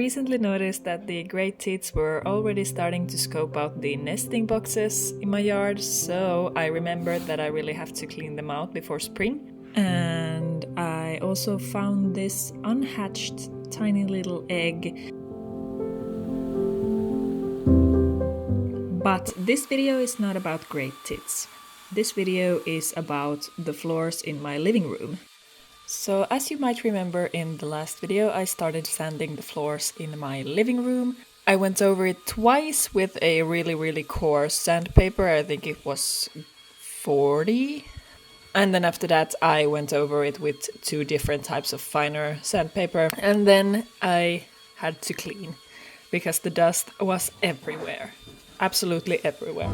recently noticed that the great tits were already starting to scope out the nesting boxes in my yard, so I remembered that I really have to clean them out before spring. And I also found this unhatched tiny little egg. But this video is not about great tits. This video is about the floors in my living room. So as you might remember in the last video, I started sanding the floors in my living room. I went over it twice with a really coarse sandpaper. I think it was 40. And then after that I went over it with 2 different types of finer sandpaper. And then I had to clean because the dust was everywhere. Absolutely everywhere.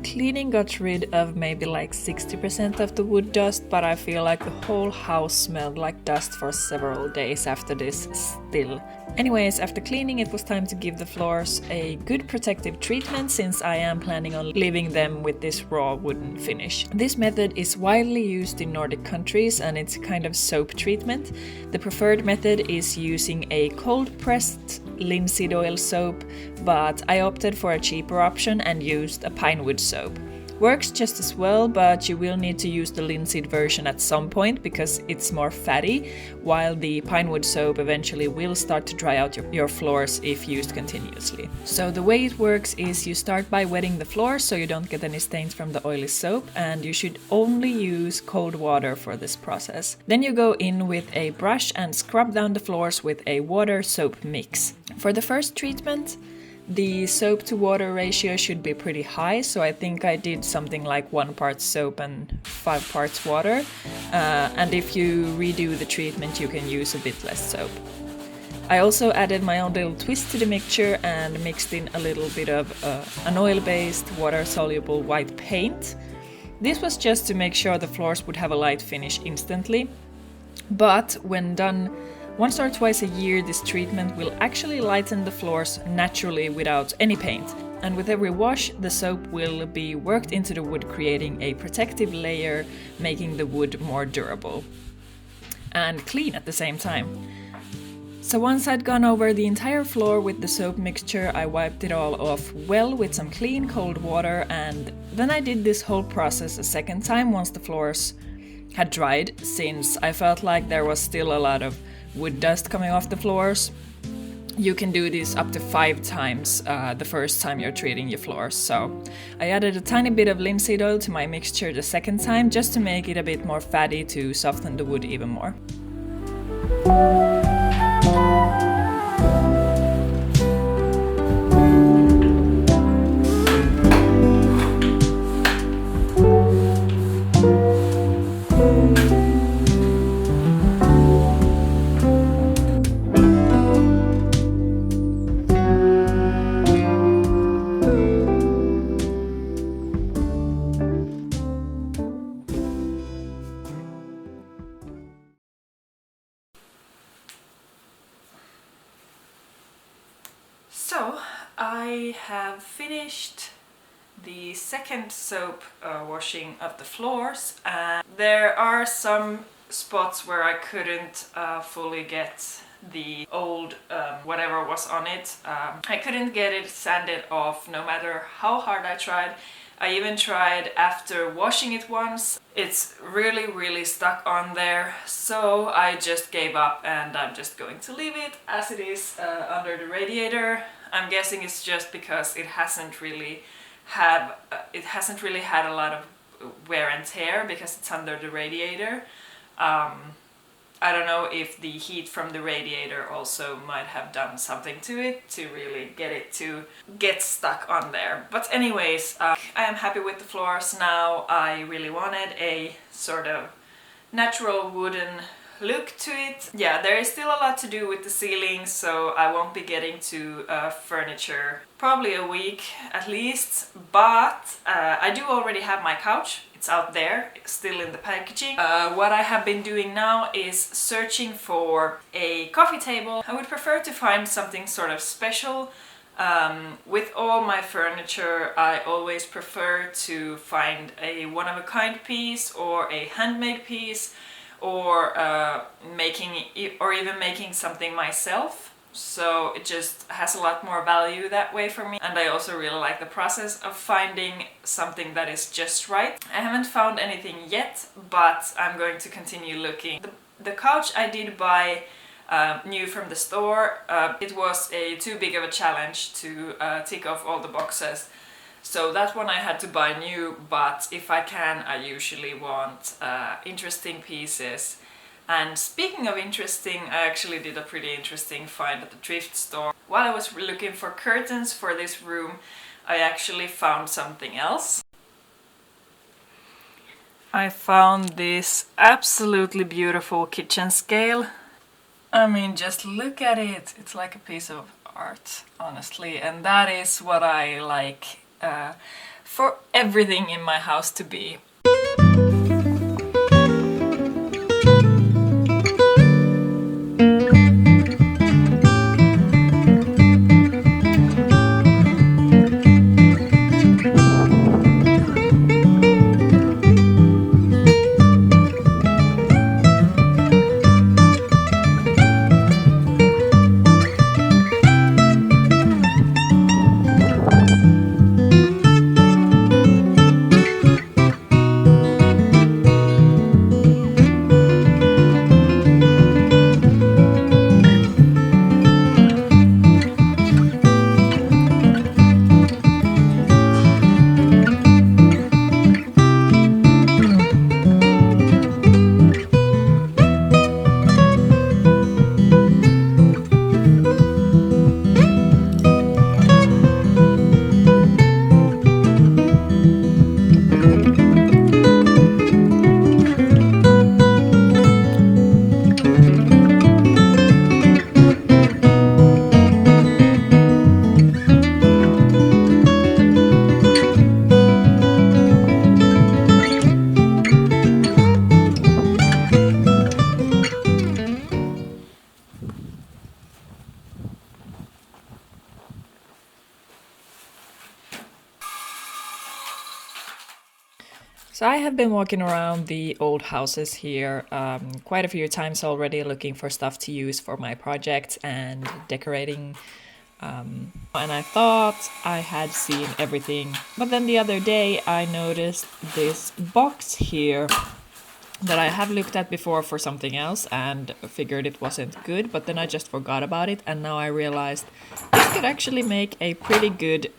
Cleaning got rid of maybe like 60% of the wood dust, but I feel like the whole house smelled like dust for several days after this still. Anyways, after cleaning it was time to give the floors a good protective treatment since I am planning on leaving them with this raw wooden finish. This method is widely used in Nordic countries and it's a kind of soap treatment. The preferred method is using a cold pressed linseed oil soap, but I opted for a cheaper option and used a pinewood soap. Works just as well, but you will need to use the linseed version at some point because it's more fatty, while the pinewood soap eventually will start to dry out your floors if used continuously. So the way it works is you start by wetting the floor so you don't get any stains from the oily soap, and you should only use cold water for this process. Then you go in with a brush and scrub down the floors with a water-soap mix. For the first treatment, the soap to water ratio should be pretty high, so I think I did something like 1 part soap and 5 parts water. And if you redo the treatment, you can use a bit less soap. I also added my own little twist to the mixture and mixed in a little bit of an oil-based, water-soluble white paint. This was just to make sure the floors would have a light finish instantly. But when done once or twice a year, this treatment will actually lighten the floors naturally without any paint. And with every wash, the soap will be worked into the wood, creating a protective layer, making the wood more durable and clean at the same time. So once I'd gone over the entire floor with the soap mixture, I wiped it all off well with some clean cold water, and then I did this whole process a second time once the floors had dried, since I felt like there was still a lot of wood dust coming off the floors. You can do this up to 5 times the first time you're treating your floors. So I added a tiny bit of linseed oil to my mixture the second time just to make it a bit more fatty to soften the wood even more. I have finished the second soap washing of the floors, and there are some spots where I couldn't fully get the old whatever was on it. I couldn't get it sanded off no matter how hard I tried. I even tried after washing it once. It's really stuck on there, so I just gave up and I'm just going to leave it as it is under the radiator. I'm guessing it's just because it hasn't really had a lot of wear and tear because it's under the radiator. I don't know if the heat from the radiator also might have done something to it to really get it to get stuck on there. But anyways, I am happy with the floors now. I really wanted a sort of natural wooden look to it. Yeah, there is still a lot to do with the ceiling, so I won't be getting to furniture probably a week at least, but I do already have my couch. It's out there, still in the packaging. What I have been doing now is searching for a coffee table. I would prefer to find something sort of special. With all my furniture, I always prefer to find a one-of-a-kind piece or a handmade piece, or even making something myself. So it just has a lot more value that way for me, and I also really like the process of finding something that is just right. I haven't found anything yet, but I'm going to continue looking. The couch I did buy new from the store. It was too big of a challenge to tick off all the boxes. So that one I had to buy new, but if I can, I usually want interesting pieces. And speaking of interesting, I actually did a pretty interesting find at the thrift store. While I was looking for curtains for this room, I actually found something else. I found this absolutely beautiful kitchen scale. I mean, just look at it. It's like a piece of art, honestly. And that is what I like for everything in my house to be. So I have been walking around the old houses here quite a few times already, looking for stuff to use for my projects and decorating. And I thought I had seen everything. But then the other day I noticed this box here that I have looked at before for something else and figured it wasn't good, but then I just forgot about it, and now I realized this could actually make a pretty good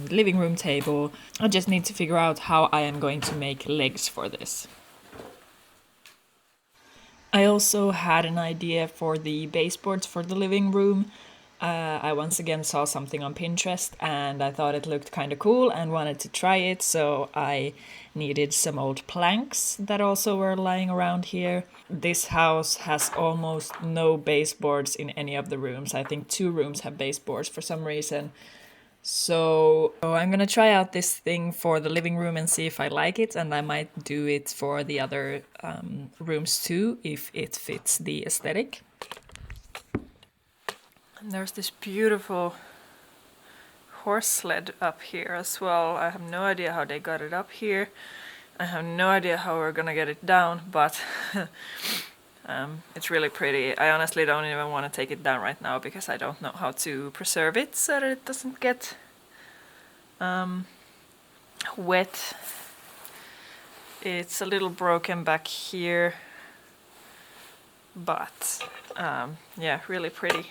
living room table. I just need to figure out how I am going to make legs for this. I also had an idea for the baseboards for the living room. I once again saw something on Pinterest and I thought it looked kind of cool and wanted to try it, so I needed some old planks that also were lying around here. This house has almost no baseboards in any of the rooms. I think 2 rooms have baseboards for some reason. So I'm gonna try out this thing for the living room and see if I like it, and I might do it for the other rooms too, if it fits the aesthetic. And there's this beautiful horse sled up here as well. I have no idea how they got it up here. I have no idea how we're gonna get it down, but it's really pretty. I honestly don't even want to take it down right now because I don't know how to preserve it so that it doesn't get wet. It's a little broken back here, but yeah, really pretty.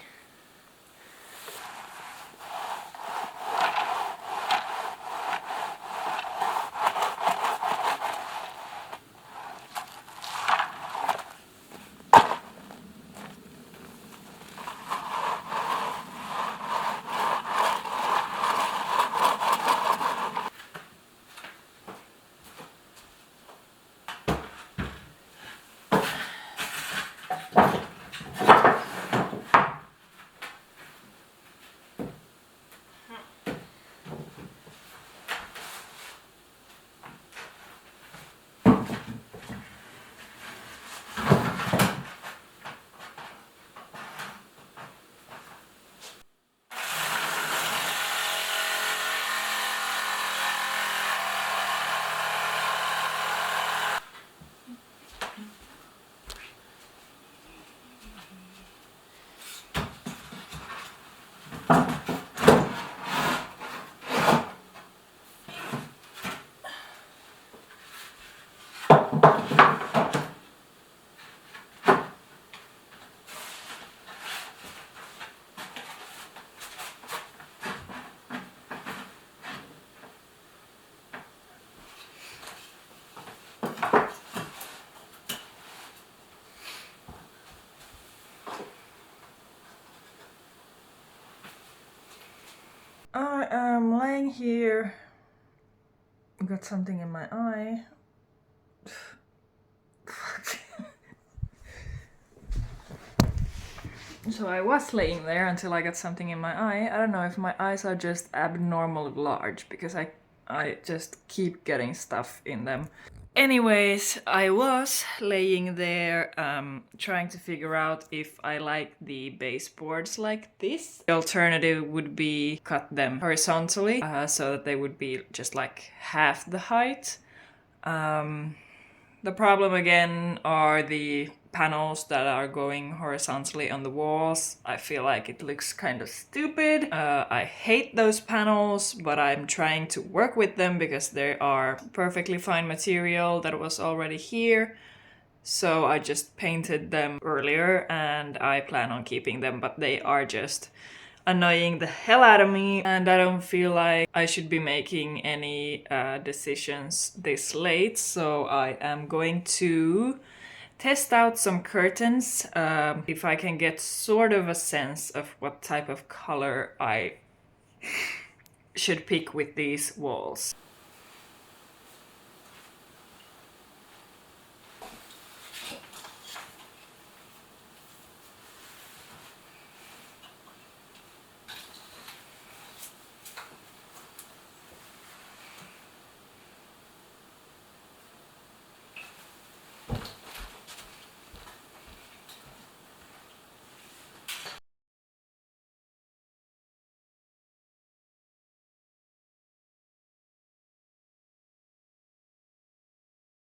I am laying here. Got something in my eye. So I was laying there until I got something in my eye. I don't know if my eyes are just abnormally large because I just keep getting stuff in them. Anyways, I was laying there trying to figure out if I like the baseboards like this. The alternative would be cut them horizontally so that they would be just like half the height. The problem again are the panels that are going horizontally on the walls. I feel like it looks kind of stupid. I hate those panels, but I'm trying to work with them because they are perfectly fine material that was already here. So I just painted them earlier and I plan on keeping them, but they are just annoying the hell out of me, and I don't feel like I should be making any decisions this late, so I am going to test out some curtains if I can get sort of a sense of what type of color I should pick with these walls.